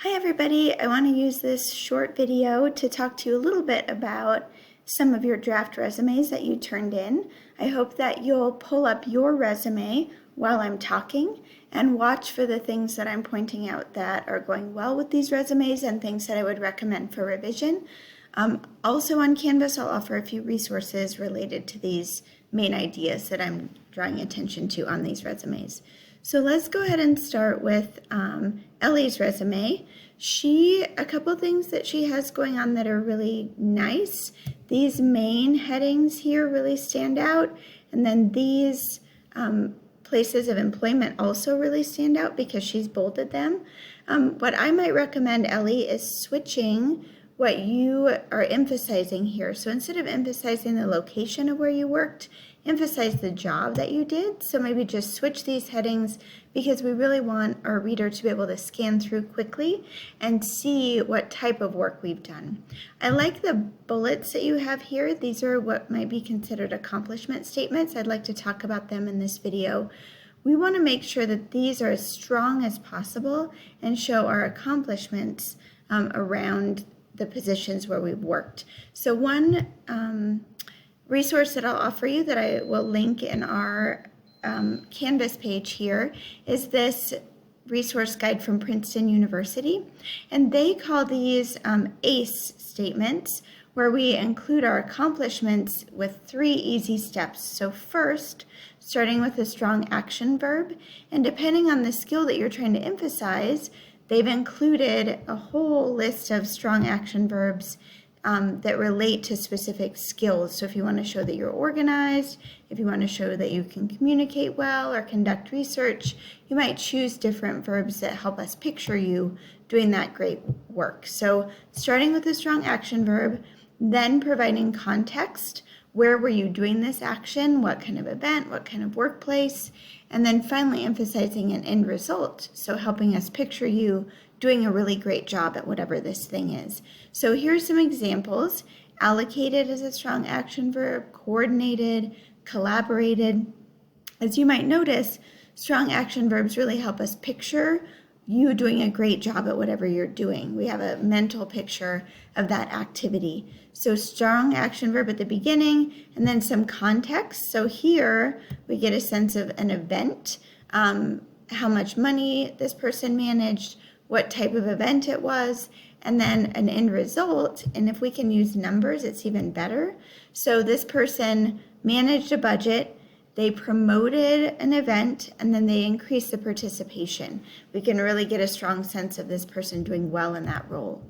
Hi everybody, I want to use this short video to talk to you a little bit about some of your draft resumes that you turned in. I hope that you'll pull up your resume while I'm talking and watch for the things that I'm pointing out that are going well with these resumes and things that I would recommend for revision. Also on Canvas, I'll offer a few resources related to these main ideas that I'm drawing attention to on these resumes. So let's go ahead and start with Ellie's resume. A couple things that she has going on that are really nice. These main headings here really stand out, and then these places of employment also really stand out because she's bolded them. What I might recommend, Ellie, is switching what you are emphasizing here. So instead of emphasizing the location of where you worked, emphasize the job that you did. So maybe just switch these headings because we really want our reader to be able to scan through quickly and see what type of work we've done. I like the bullets that you have here. These are what might be considered accomplishment statements. I'd like to talk about them in this video. We want to make sure that these are as strong as possible and show our accomplishments around the positions where we've worked. So one resource that I'll offer you that I will link in our Canvas page here is this resource guide from Princeton University. And they call these ACE statements, where we include our accomplishments with 3 easy steps. So first, starting with a strong action verb, and depending on the skill that you're trying to emphasize, they've included a whole list of strong action verbs that relate to specific skills. So if you want to show that you're organized, if you want to show that you can communicate well or conduct research, you might choose different verbs that help us picture you doing that great work. So starting with a strong action verb, then providing context. Where were you doing this action? What kind of event? What kind of workplace? And then finally emphasizing an end result. So helping us picture you doing a really great job at whatever this thing is. So here's some examples. Allocated is a strong action verb, coordinated, collaborated. As you might notice, strong action verbs really help us picture you doing a great job at whatever you're doing. We have a mental picture of that activity. So strong action verb at the beginning and then some context. So here we get a sense of an event, how much money this person managed, what type of event it was, and then an end result. And if we can use numbers, it's even better. So this person managed a budget, they promoted an event, and then they increased the participation. We can really get a strong sense of this person doing well in that role.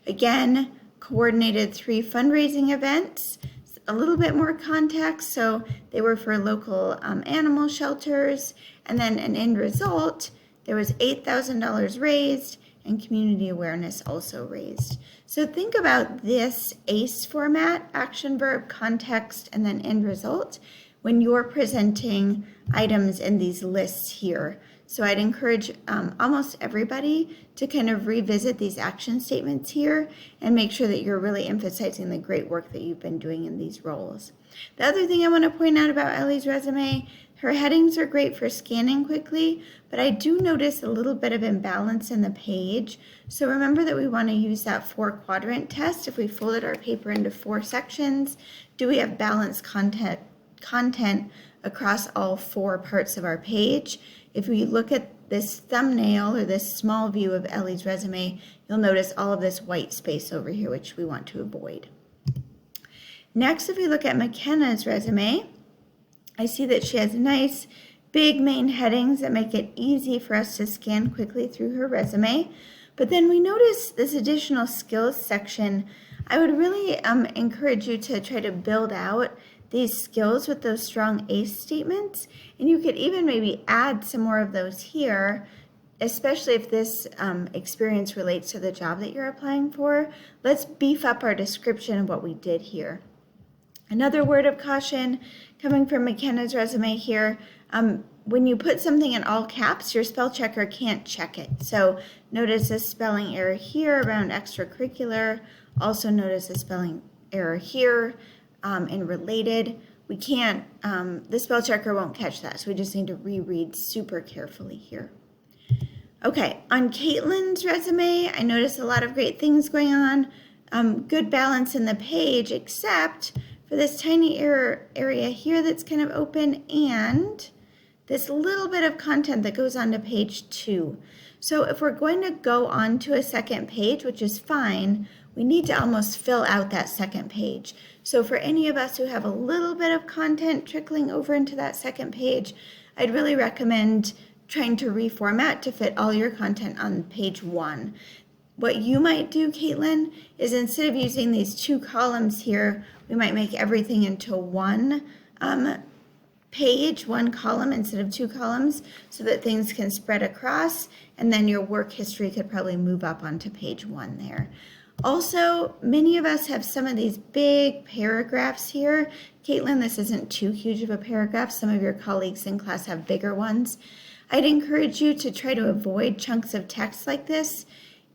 Again, coordinated 3 fundraising events, a little bit more context. So they were for local animal shelters, and then an end result, there was $8,000 raised and community awareness also raised. So think about this ACE format, action, verb, context, and then end result, when you're presenting items in these lists here. So I'd encourage almost everybody to kind of revisit these action statements here and make sure that you're really emphasizing the great work that you've been doing in these roles. The other thing I want to point out about Ellie's resume, her headings are great for scanning quickly, but I do notice a little bit of imbalance in the page. So remember that we want to use that 4-quadrant test. If we folded our paper into 4 sections, do we have balanced content across all 4 parts of our page? If we look at this thumbnail or this small view of Ellie's resume, you'll notice all of this white space over here, which we want to avoid. Next, if we look at McKenna's resume, I see that she has nice big main headings that make it easy for us to scan quickly through her resume. But then we notice this additional skills section. I would really encourage you to try to build out these skills with those strong ACE statements, and you could even maybe add some more of those here, especially if this experience relates to the job that you're applying for. Let's beef up our description of what we did here. Another word of caution coming from McKenna's resume here, when you put something in all caps, your spell checker can't check it. So notice a spelling error here around extracurricular. Also notice a spelling error here in related. We can't, the spell checker won't catch that, so we just need to reread super carefully here. Okay, on Caitlin's resume, I noticed a lot of great things going on. Good balance in the page, except for this tiny area here that's kind of open and this little bit of content that goes on to page 2. So if we're going to go on to a second page, which is fine, we need to almost fill out that second page. So for any of us who have a little bit of content trickling over into that second page, I'd really recommend trying to reformat to fit all your content on page 1. What you might do, Caitlin, is instead of using these 2 columns here, we might make everything into one page, 1 column instead of 2 columns, so that things can spread across, and then your work history could probably move up onto page 1 there. Also, many of us have some of these big paragraphs here. Caitlin, this isn't too huge of a paragraph. Some of your colleagues in class have bigger ones. I'd encourage you to try to avoid chunks of text like this.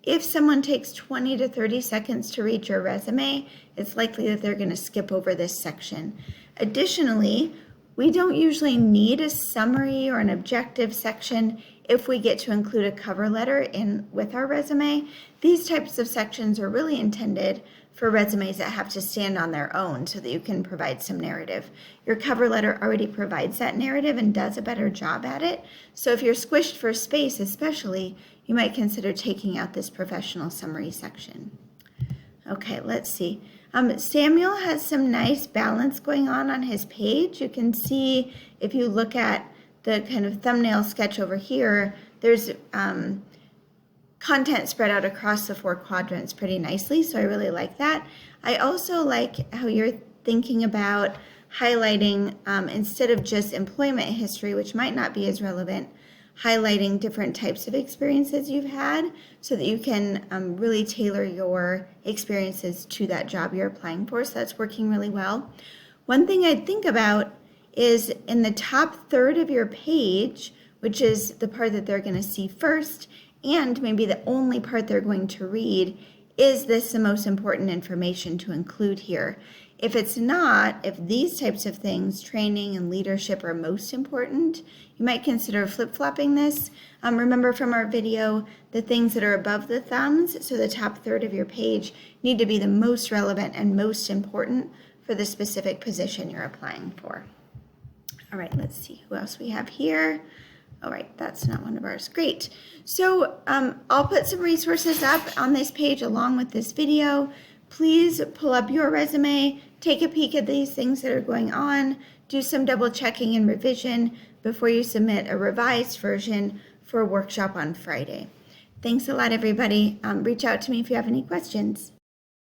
If someone takes 20 to 30 seconds to read your resume, it's likely that they're going to skip over this section. Additionally, we don't usually need a summary or an objective section if we get to include a cover letter in with our resume. These types of sections are really intended for resumes that have to stand on their own so that you can provide some narrative. Your cover letter already provides that narrative and does a better job at it. So if you're squished for space especially, you might consider taking out this professional summary section. Okay, let's see. Samuel has some nice balance going on his page. You can see if you look at the kind of thumbnail sketch over here, there's content spread out across the 4 quadrants pretty nicely, so I really like that. I also like how you're thinking about highlighting, instead of just employment history, which might not be as relevant, highlighting different types of experiences you've had so that you can really tailor your experiences to that job you're applying for. So that's working really well. One thing I'd think about is in the top third of your page, which is the part that they're going to see first, and maybe the only part they're going to read, is this the most important information to include here? If it's not, if these types of things, training and leadership, are most important, you might consider flip-flopping this. Remember from our video, the things that are above the thumbs, so the top third of your page, need to be the most relevant and most important for the specific position you're applying for. All right, let's see who else we have here. All right, that's not one of ours. Great. So I'll put some resources up on this page along with this video. Please pull up your resume, take a peek at these things that are going on, do some double checking and revision before you submit a revised version for a workshop on Friday. Thanks a lot, everybody. Reach out to me if you have any questions.